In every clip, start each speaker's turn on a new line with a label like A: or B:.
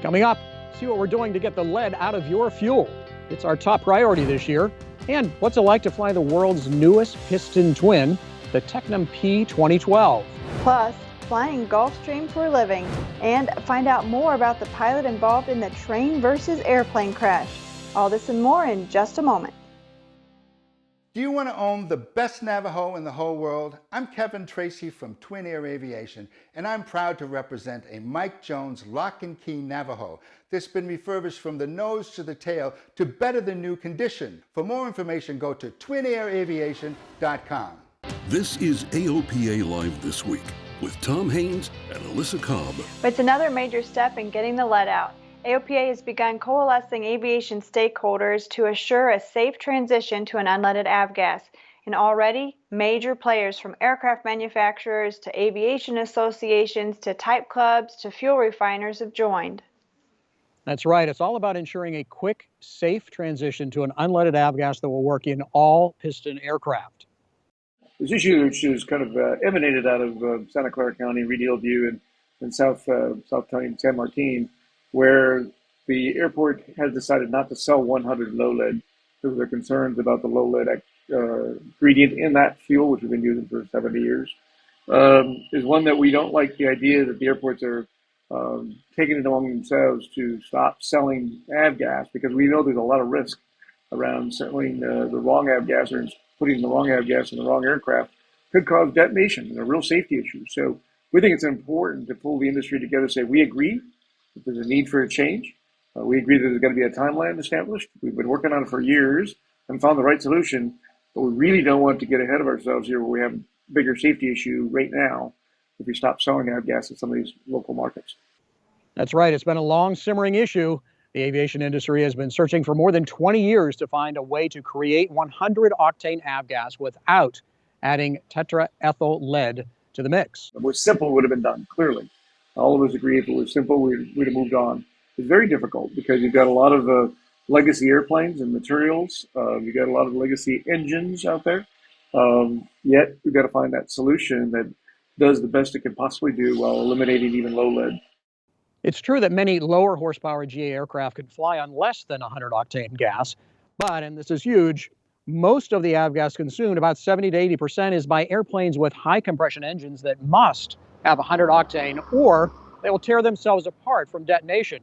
A: Coming up, see what we're doing to get the lead out of your fuel. It's our top priority this year. And what's it like to fly the world's newest piston twin, the Tecnam P 2012.
B: Plus, flying Gulfstream for a living, and find out more about the pilot involved in the train versus airplane crash. All this and more in just a moment.
C: Do you want to own the best Navajo in the whole world? I'm Kevin Tracy from Twin Air Aviation, and I'm proud to represent a Mike Jones Lock and Key Navajo that's been refurbished from the nose to the tail to better the new condition. For more information, go to twinairaviation.com.
D: This is AOPA Live This Week with Tom Haynes and Alyssa Cobb.
B: It's another major step in getting the lead out. AOPA has begun coalescing aviation stakeholders to assure a safe transition to an unleaded avgas. And already, major players from aircraft manufacturers to aviation associations to type clubs to fuel refiners have joined.
A: That's right. It's all about ensuring a quick, safe transition to an unleaded avgas that will work in all piston aircraft.
E: This issue, which is kind of emanated out of Santa Clara County, Reed Hillview, and South County, San Martin, where the airport has decided not to sell 100 low lead because of their concerns about the low lead ingredient in that fuel, which we've been using for 70 years, is one that we don't like the idea that the airports are taking it among themselves to stop selling avgas, because we know there's a lot of risk around selling the wrong avgas or putting the wrong avgas in the wrong aircraft could cause detonation and a real safety issue. So we think it's important to pull the industry together, say we agree that there's a need for a change. We agree that there's got to be a timeline established. We've been working on it for years and found the right solution, but we really don't want to get ahead of ourselves here where we have a bigger safety issue right now if we stop selling avgas in some of these local markets.
A: That's right. It's been a long simmering issue. The aviation industry has been searching for more than 20 years to find a way to create 100-octane avgas without adding tetraethyl lead to the mix.
E: It was simple, it would have been done, clearly. All of us agree if it was simple, we'd have moved on. It's very difficult because you've got a lot of legacy airplanes and materials. You've got a lot of legacy engines out there. Yet we've got to find that solution that does the best it can possibly do while eliminating even low lead.
A: It's true that many lower horsepower GA aircraft can fly on less than 100-octane gas, but, and this is huge, most of the avgas consumed, about 70 to 80%, is by airplanes with high compression engines that must have 100 octane, or they will tear themselves apart from detonation.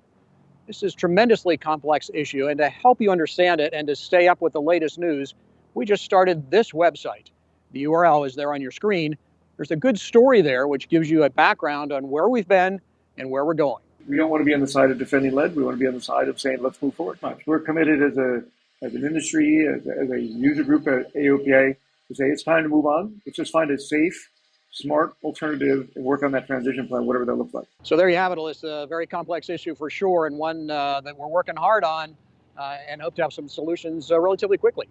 A: This is a tremendously complex issue, and to help you understand it and to stay up with the latest news, we just started this website. The URL is there on your screen. There's a good story there which gives you a background on where we've been and where we're going.
E: We don't want to be on the side of defending lead. We want to be on the side of saying, let's move forward. We're committed as an industry, as a user group at AOPA, to say it's time to move on. Let's just find a safe, smart alternative and work on that transition plan, whatever that looks like.
A: So there you have it, Alyssa. A very complex issue for sure, and one that we're working hard on and hope to have some solutions relatively quickly.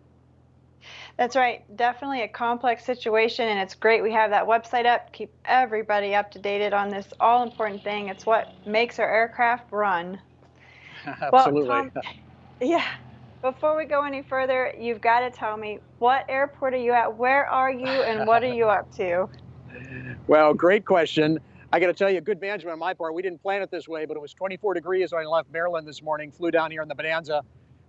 B: That's right. Definitely a complex situation, and it's great we have that website up. Keep everybody up to date on this all-important thing. It's what makes our aircraft run.
A: Absolutely.
B: Well, Tom, yeah. Before we go any further, you've got to tell me, what airport are you at? Where are you, and what are you up to?
A: Well, great question. I got to tell you, good management on my part. We didn't plan it this way, but it was 24 degrees when I left Maryland this morning, flew down here in the Bonanza,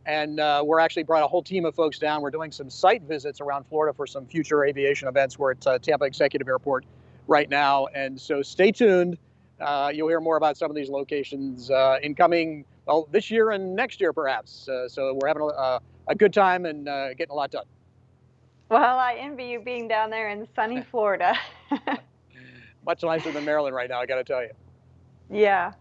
A: and we're actually brought a whole team of folks down. We're doing some site visits around Florida for some future aviation events. We're at Tampa Executive Airport right now, and so stay tuned. You'll hear more about some of these locations incoming, well, this year and next year, perhaps. So we're having a good time and getting a lot done.
B: Well, I envy you being down there in sunny Florida.
A: Much nicer than Maryland right now, I got to tell you.
B: Yeah.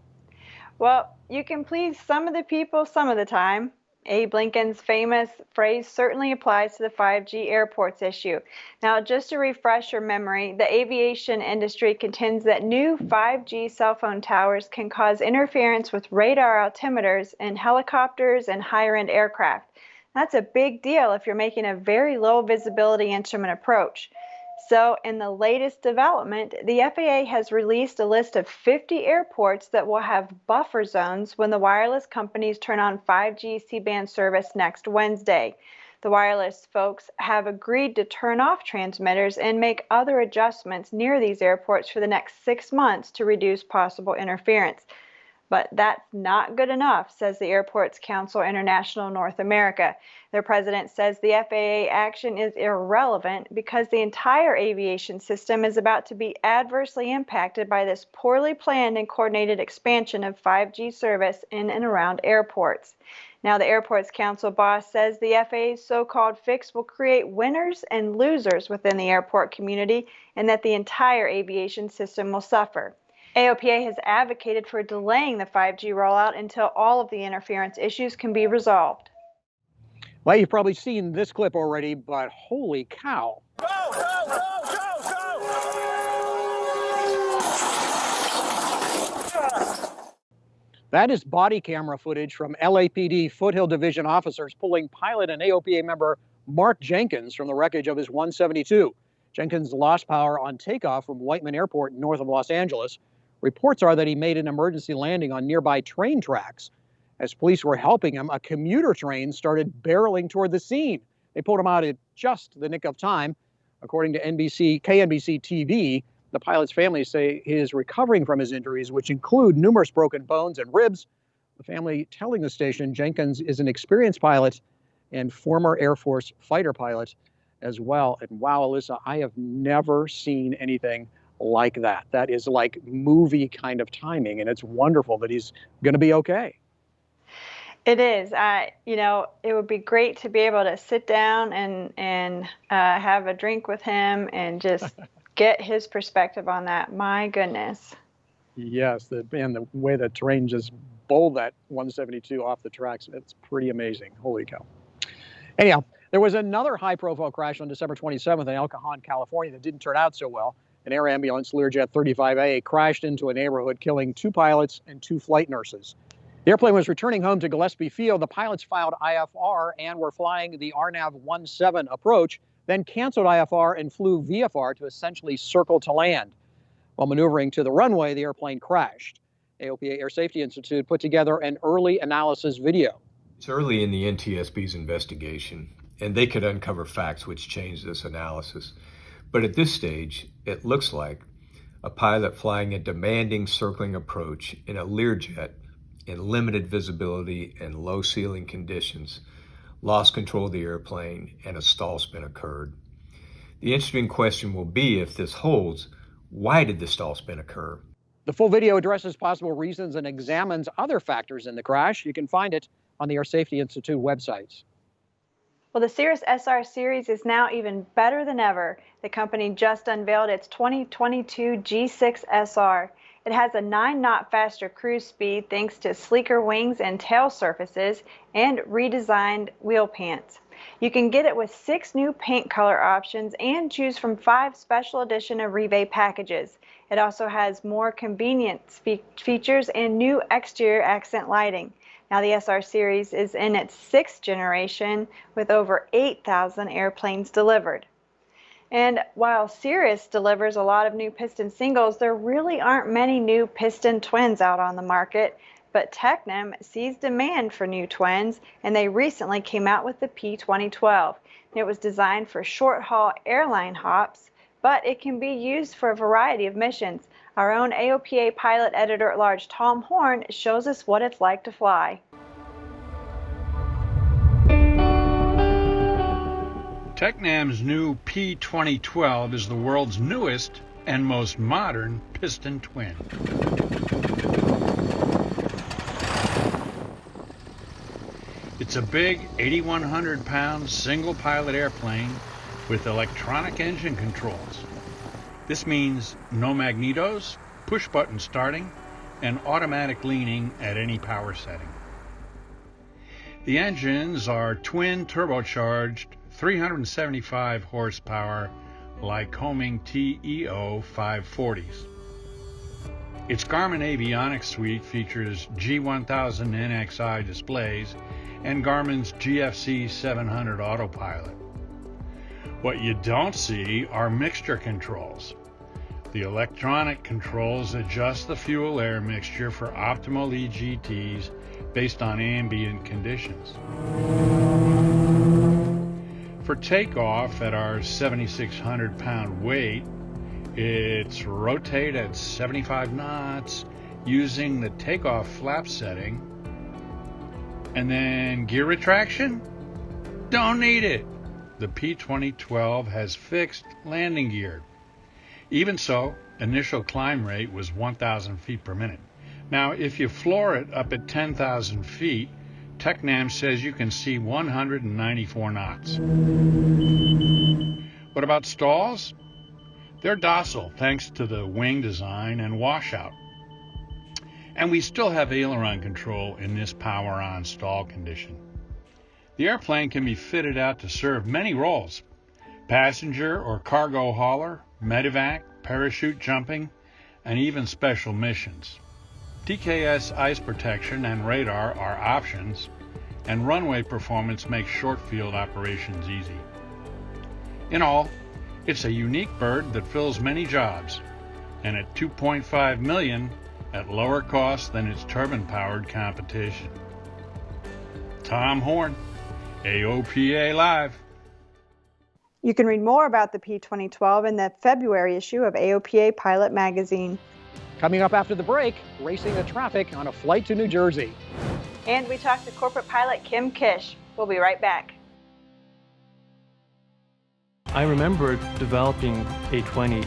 B: Well, you can please some of the people some of the time. Abe Lincoln's famous phrase certainly applies to the 5G airports issue. Now, just to refresh your memory, the aviation industry contends that new 5G cell phone towers can cause interference with radar altimeters in helicopters and higher-end aircraft. That's a big deal if you're making a very low visibility instrument approach. So in the latest development, the FAA has released a list of 50 airports that will have buffer zones when the wireless companies turn on 5G C-band service next Wednesday. The wireless folks have agreed to turn off transmitters and make other adjustments near these airports for the next 6 months to reduce possible interference. But that's not good enough, says the Airports Council International North America. Their president says the FAA action is irrelevant because the entire aviation system is about to be adversely impacted by this poorly planned and coordinated expansion of 5G service in and around airports. Now, the Airports Council boss says the FAA's so-called fix will create winners and losers within the airport community and that the entire aviation system will suffer. AOPA has advocated for delaying the 5G rollout until all of the interference issues can be resolved.
A: Well, you've probably seen this clip already, but holy cow.
F: Go, go, go, go, go!
A: That is body camera footage from LAPD Foothill Division officers pulling pilot and AOPA member Mark Jenkins from the wreckage of his 172. Jenkins lost power on takeoff from Whiteman Airport north of Los Angeles. Reports are that he made an emergency landing on nearby train tracks. As police were helping him, a commuter train started barreling toward the scene. They pulled him out at just the nick of time. According to KNBC TV, the pilot's family say he is recovering from his injuries, which include numerous broken bones and ribs. The family telling the station Jenkins is an experienced pilot and former Air Force fighter pilot as well. And wow, Alyssa, I have never seen anything like that. That is like movie kind of timing, and it's wonderful that he's going to be okay.
B: It is. It would be great to be able to sit down and have a drink with him and just get his perspective on that. My goodness.
A: Yes, the way the train just bowled that 172 off the tracks, it's pretty amazing. Holy cow. Anyhow, there was another high-profile crash on December 27th in El Cajon, California that didn't turn out so well. An air ambulance, Learjet 35A, crashed into a neighborhood, killing 2 pilots and 2 flight nurses. The airplane was returning home to Gillespie Field. The pilots filed IFR and were flying the RNAV 17 approach, then canceled IFR and flew VFR to essentially circle to land. While maneuvering to the runway, the airplane crashed. AOPA Air Safety Institute put together an early analysis video.
G: It's early in the NTSB's investigation, and they could uncover facts which change this analysis. But at this stage, it looks like a pilot flying a demanding circling approach in a Learjet in limited visibility and low ceiling conditions lost control of the airplane and a stall spin occurred. The interesting question will be, if this holds, why did the stall spin occur?
A: The full video addresses possible reasons and examines other factors in the crash. You can find it on the Air Safety Institute websites.
B: Well, the Cirrus SR series is now even better than ever. The company just unveiled its 2022 G6 SR. It has a 9-knot faster cruise speed thanks to sleeker wings and tail surfaces and redesigned wheel pants. You can get it with 6 new paint color options and choose from 5 special edition Arrive packages. It also has more convenience features and new exterior accent lighting. Now, the SR series is in its 6th generation with over 8,000 airplanes delivered. And while Cirrus delivers a lot of new piston singles, there really aren't many new piston twins out on the market. But Tecnam sees demand for new twins, and they recently came out with the P2012. It was designed for short-haul airline hops, but it can be used for a variety of missions. Our own AOPA pilot editor-at-large Tom Horn shows us what it's like to fly.
H: Tecnam's new P2012 is the world's newest and most modern piston twin. It's a big 8,100-pound single-pilot airplane with electronic engine controls. This means no magnetos, push-button starting, and automatic leaning at any power setting. The engines are twin turbocharged 375 horsepower Lycoming TEO 540s. Its Garmin avionics suite features G1000 NXI displays and Garmin's GFC 700 autopilot. What you don't see are mixture controls. The electronic controls adjust the fuel-air mixture for optimal EGTs based on ambient conditions. For takeoff at our 7,600-pound weight, it's rotate at 75 knots using the takeoff flap setting. And then gear retraction? Don't need it. The P2012 has fixed landing gear. Even so, initial climb rate was 1,000 feet per minute. Now, if you floor it up at 10,000 feet, TECNAM says you can see 194 knots. What about stalls? They're docile thanks to the wing design and washout. And we still have aileron control in this power-on stall condition. The airplane can be fitted out to serve many roles: passenger or cargo hauler, medevac, parachute jumping, and even special missions. DKS ice protection and radar are options, and runway performance makes short field operations easy. In all, it's a unique bird that fills many jobs, and at $2.5 million, at lower cost than its turbine-powered competition. Tom Horn, AOPA Live.
B: You can read more about the P2012 in the February issue of AOPA Pilot Magazine.
A: Coming up after the break, racing the traffic on a flight to New Jersey.
B: And we talked to corporate pilot Kim Kish. We'll be right back.
I: I remember developing A20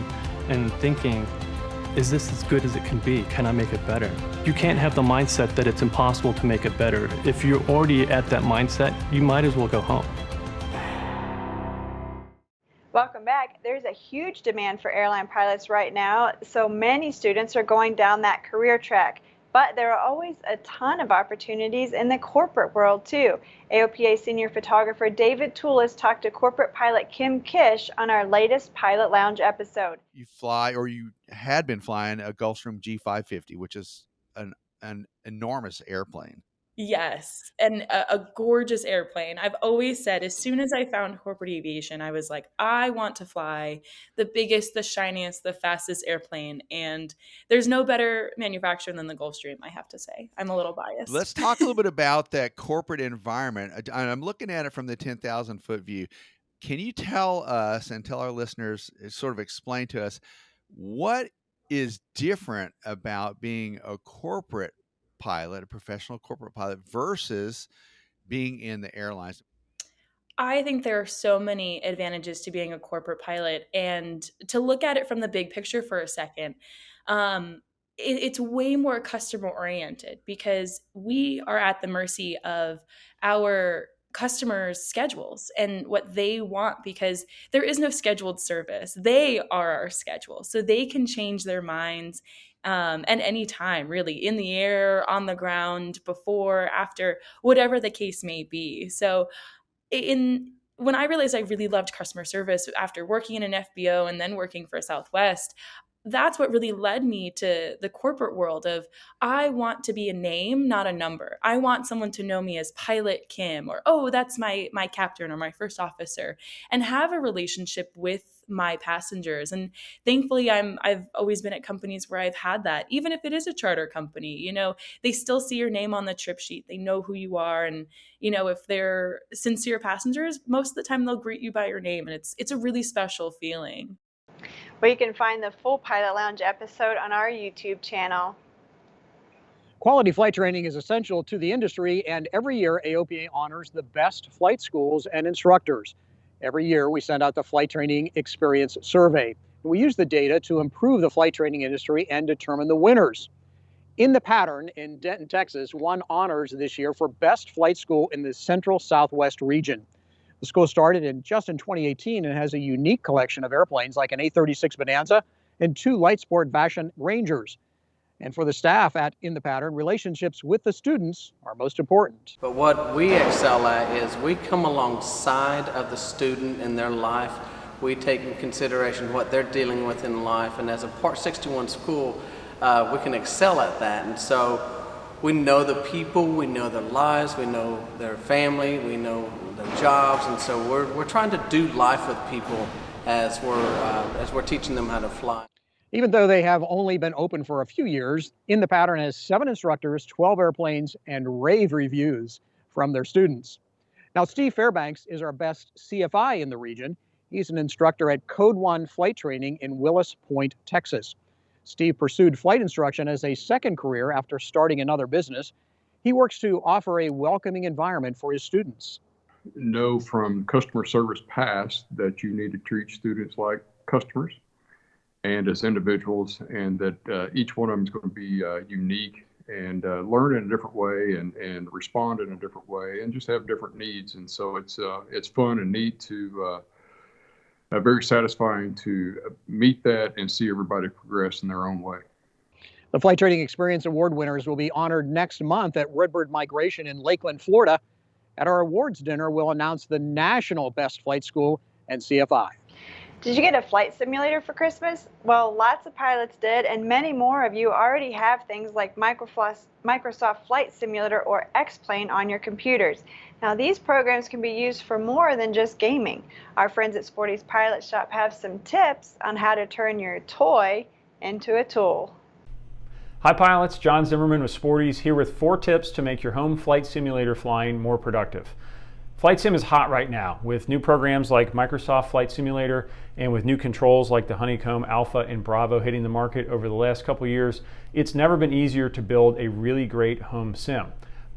I: and thinking, is this as good as it can be? Can I make it better? You can't have the mindset that it's impossible to make it better. If you're already at that mindset, you might as well go home.
B: Welcome back. There's a huge demand for airline pilots right now, so many students are going down that career track. But there are always a ton of opportunities in the corporate world too. AOPA senior photographer David Toulis talked to corporate pilot Kim Kish on our latest Pilot Lounge episode.
J: You fly, or you had been flying, a Gulfstream G550, which is an enormous airplane.
K: Yes, and a gorgeous airplane. I've always said, as soon as I found corporate aviation, I was like, I want to fly the biggest, the shiniest, the fastest airplane. And there's no better manufacturer than the Gulfstream, I have to say. I'm a little biased.
J: Let's talk a little bit about that corporate environment. I'm looking at it from the 10,000 foot view. Can you tell us and tell our listeners, sort of explain to us, what is different about being a corporate pilot, a professional corporate pilot, versus being in the airlines?
K: I think there are so many advantages to being a corporate pilot, and to look at it from the big picture for a second, it's way more customer oriented because we are at the mercy of our customers' schedules and what they want, because there is no scheduled service. They are our schedule, so they can change their minds at any time, really, in the air, on the ground, before, after, whatever the case may be. So when I realized I really loved customer service after working in an FBO and then working for Southwest, that's what really led me to the corporate world of, I want to be a name, not a number. I want someone to know me as Pilot Kim, or, oh, that's my captain or my first officer, and have a relationship with my passengers. And thankfully, I've always been at companies where I've had that. Even if it is a charter company, they still see your name on the trip sheet. They know who you are. And, if they're sincere passengers, most of the time they'll greet you by your name. And it's a really special feeling.
B: Well, you can find the full Pilot Lounge episode on our YouTube channel.
A: Quality flight training is essential to the industry, and every year AOPA honors the best flight schools and instructors. Every year we send out the Flight Training Experience Survey. We use the data to improve the flight training industry and determine the winners. In the Pattern in Denton, Texas, won honors this year for best flight school in the Central Southwest region. The school started in 2018 and has a unique collection of airplanes like an A36 Bonanza and 2 Lightsport Vashon Rangers. And for the staff In the Pattern, relationships with the students are most important.
L: But what we excel at is we come alongside of the student in their life. We take in consideration what they're dealing with in life, and as a Part 61 school, we can excel at that. And so we know the people, we know their lives, we know their family, we know their jobs, and so we're trying to do life with people as we're teaching them how to fly.
A: Even though they have only been open for a few years, In the Pattern has 7 instructors, 12 airplanes, and rave reviews from their students. Now, Steve Fairbanks is our best CFI in the region. He's an instructor at Code One Flight Training in Willis Point, Texas. Steve pursued flight instruction as a second career after starting another business. He works to offer a welcoming environment for his students.
M: Know from customer service past that you need to treat students like customers and as individuals, and that each one of them is going to be unique and learn in a different way and respond in a different way and just have different needs. And so it's fun and neat to very satisfying to meet that and see everybody progress in their own way.
A: The Flight Training Experience Award winners will be honored next month at Redbird Migration in Lakeland, Florida. At our awards dinner, we'll announce the National Best Flight School and CFI.
B: Did you get a flight simulator for Christmas? Well, lots of pilots did, and many more of you already have things like Microsoft Flight Simulator or X-Plane on your computers. Now, these programs can be used for more than just gaming. Our friends at Sporty's Pilot Shop have some tips on how to turn your toy into a tool.
N: Hi pilots, John Zimmerman with Sporty's here with 4 tips to make your home flight simulator flying more productive. Flight Sim is hot right now with new programs like Microsoft Flight Simulator and with new controls like the Honeycomb Alpha and Bravo hitting the market over the last couple years. It's never been easier to build a really great home sim.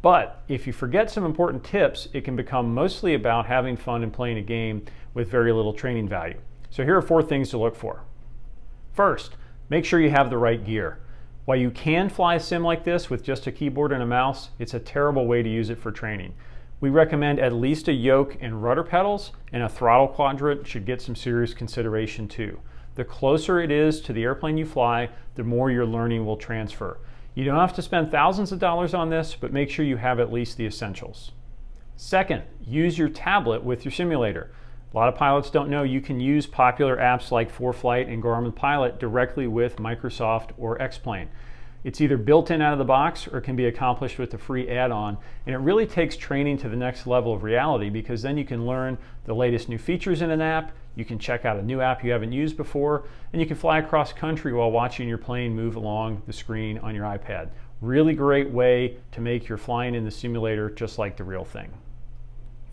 N: But if you forget some important tips, it can become mostly about having fun and playing a game with very little training value. So here are 4 things to look for. First, make sure you have the right gear. While you can fly a sim like this with just a keyboard and a mouse, it's a terrible way to use it for training. We recommend at least a yoke and rudder pedals, and a throttle quadrant should get some serious consideration too. The closer it is to the airplane you fly, the more your learning will transfer. You don't have to spend thousands of dollars on this, but make sure you have at least the essentials. Second, use your tablet with your simulator. A lot of pilots don't know you can use popular apps like ForeFlight and Garmin Pilot directly with Microsoft or X-Plane. It's either built in out of the box or can be accomplished with a free add-on, and it really takes training to the next level of reality because then you can learn the latest new features in an app, you can check out a new app you haven't used before, and you can fly across country while watching your plane move along the screen on your iPad. Really great way to make your flying in the simulator just like the real thing.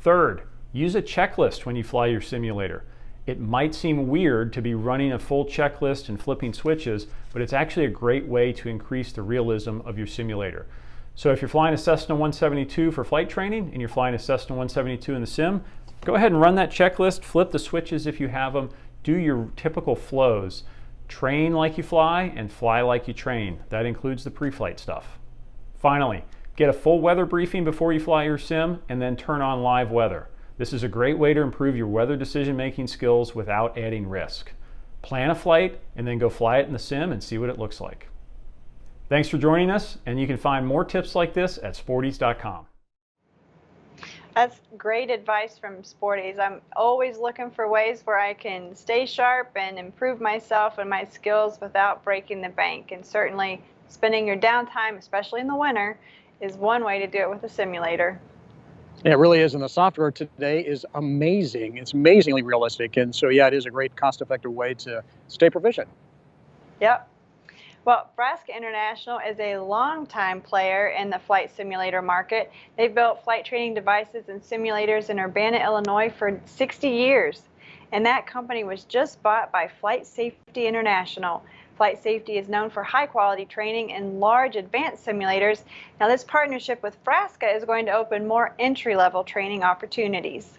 N: Third, use a checklist when you fly your simulator. It might seem weird to be running a full checklist and flipping switches, but it's actually a great way to increase the realism of your simulator. So if you're flying a Cessna 172 for flight training and you're flying a Cessna 172 in the sim, go ahead and run that checklist, flip the switches if you have them, do your typical flows. Train like you fly and fly like you train. That includes the pre-flight stuff. Finally, get a full weather briefing before you fly your sim and then turn on live weather. This is a great way to improve your weather decision-making skills without adding risk. Plan a flight and then go fly it in the sim and see what it looks like. Thanks for joining us, and you can find more tips like this at sportys.com.
B: That's great advice from Sporty's. I'm always looking for ways where I can stay sharp and improve myself and my skills without breaking the bank. And certainly spending your downtime, especially in the winter, is one way to do it with a simulator.
A: It really is, and the software today is amazing. It's amazingly realistic, and so yeah, it is a great cost-effective way to stay proficient.
B: Yep. Well, Frasca International is a longtime player in the flight simulator market. They've built flight training devices and simulators in Urbana, Illinois for 60 years, and that company was just bought by Flight Safety International. Flight Safety is known for high-quality training in large advanced simulators. Now, this partnership with Frasca is going to open more entry-level training opportunities.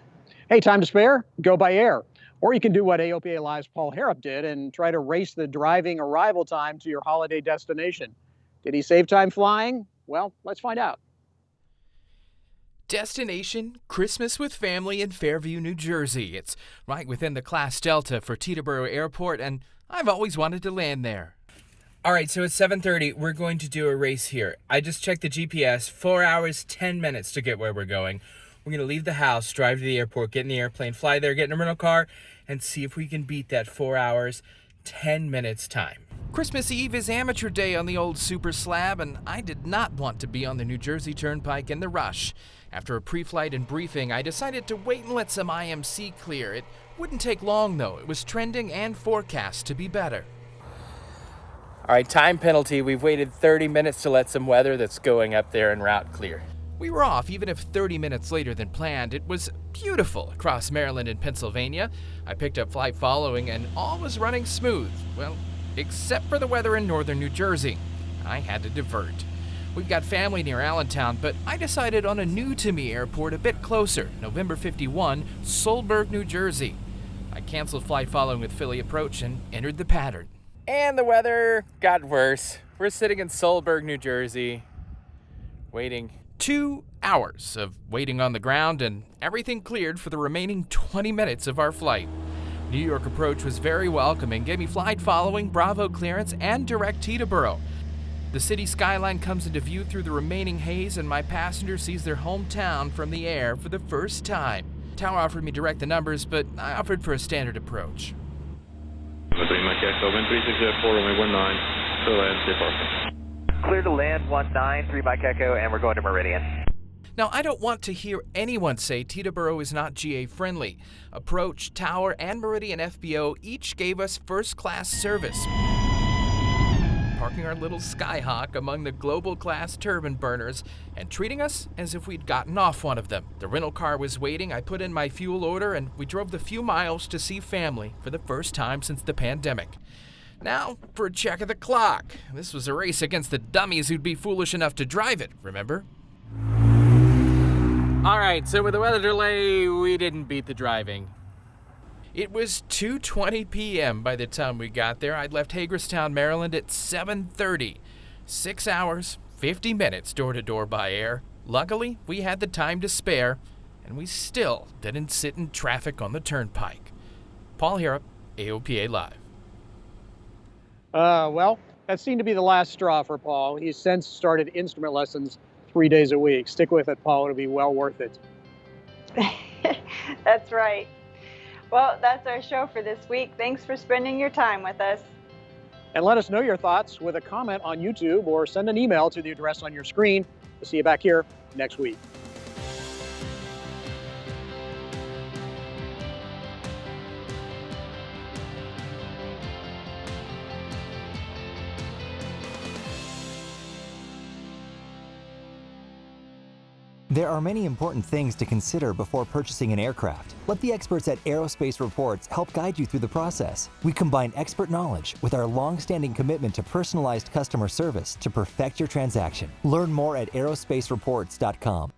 A: Hey, time to spare? Go by air. Or you can do what AOPA Live's Paul Harrop did and try to race the driving arrival time to your holiday destination. Did he save time flying? Well, let's find out.
O: Destination, Christmas with family in Fairview, New Jersey. It's right within the Class Delta for Teterboro Airport, and I've always wanted to land there.
P: All right, so it's 7:30. We're going to do a race here. I just checked the GPS. 4 hours, 10 minutes to get where we're going. We're going to leave the house, drive to the airport, get in the airplane, fly there, get in a rental car, and see if we can beat that 4 hours, 10 minutes time.
O: Christmas Eve is amateur day on the old Super Slab, and I did not want to be on the New Jersey Turnpike in the rush. After a pre-flight and briefing, I decided to wait and let some IMC clear. It wouldn't take long, though. It was trending and forecast to be better.
P: All right, time penalty. We've waited 30 minutes to let some weather that's going up there en route clear.
O: We were off even if 30 minutes later than planned. It was beautiful across Maryland and Pennsylvania. I picked up flight following and all was running smooth. Well, except for the weather in northern New Jersey. I had to divert. We've got family near Allentown, but I decided on a new-to-me airport a bit closer, November 51, Solberg, New Jersey. I canceled flight following with Philly approach and entered the pattern. And the weather got worse. We're sitting in Solberg, New Jersey, waiting 2 hours of waiting on the ground, and everything cleared for the remaining 20 minutes of our flight. New York approach was very welcoming, gave me flight following, Bravo clearance, and direct Teterboro. The city skyline comes into view through the remaining haze, and my passenger sees their hometown from the air for the first time. Tower offered me direct the numbers, but I opted for a standard approach.
Q: Clear to land 19, Mike Echo, and we're going to Meridian.
O: Now, I don't want to hear anyone say Teterboro is not GA friendly. Approach, Tower, and Meridian FBO each gave us first-class service, parking our little Skyhawk among the global-class turbine burners and treating us as if we'd gotten off one of them. The rental car was waiting, I put in my fuel order, and we drove the few miles to see family for the first time since the pandemic. Now, for a check of the clock. This was a race against the dummies who'd be foolish enough to drive it, remember? All right, so with the weather delay, we didn't beat the driving. It was 2:20 p.m. by the time we got there. I'd left Hagerstown, Maryland at 7:30. 6 hours, 50 minutes door-to-door by air. Luckily, we had the time to spare, and we still didn't sit in traffic on the turnpike. Paul Harrop, AOPA Live.
A: Well, that seemed to be the last straw for Paul. He's since started instrument lessons 3 days a week. Stick with it, Paul. It'll be well worth it.
B: That's right. Well, that's our show for this week. Thanks for spending your time with us.
A: And let us know your thoughts with a comment on YouTube or send an email to the address on your screen. We'll see you back here next week.
R: There are many important things to consider before purchasing an aircraft. Let the experts at Aerospace Reports help guide you through the process. We combine expert knowledge with our long-standing commitment to personalized customer service to perfect your transaction. Learn more at aerospacereports.com.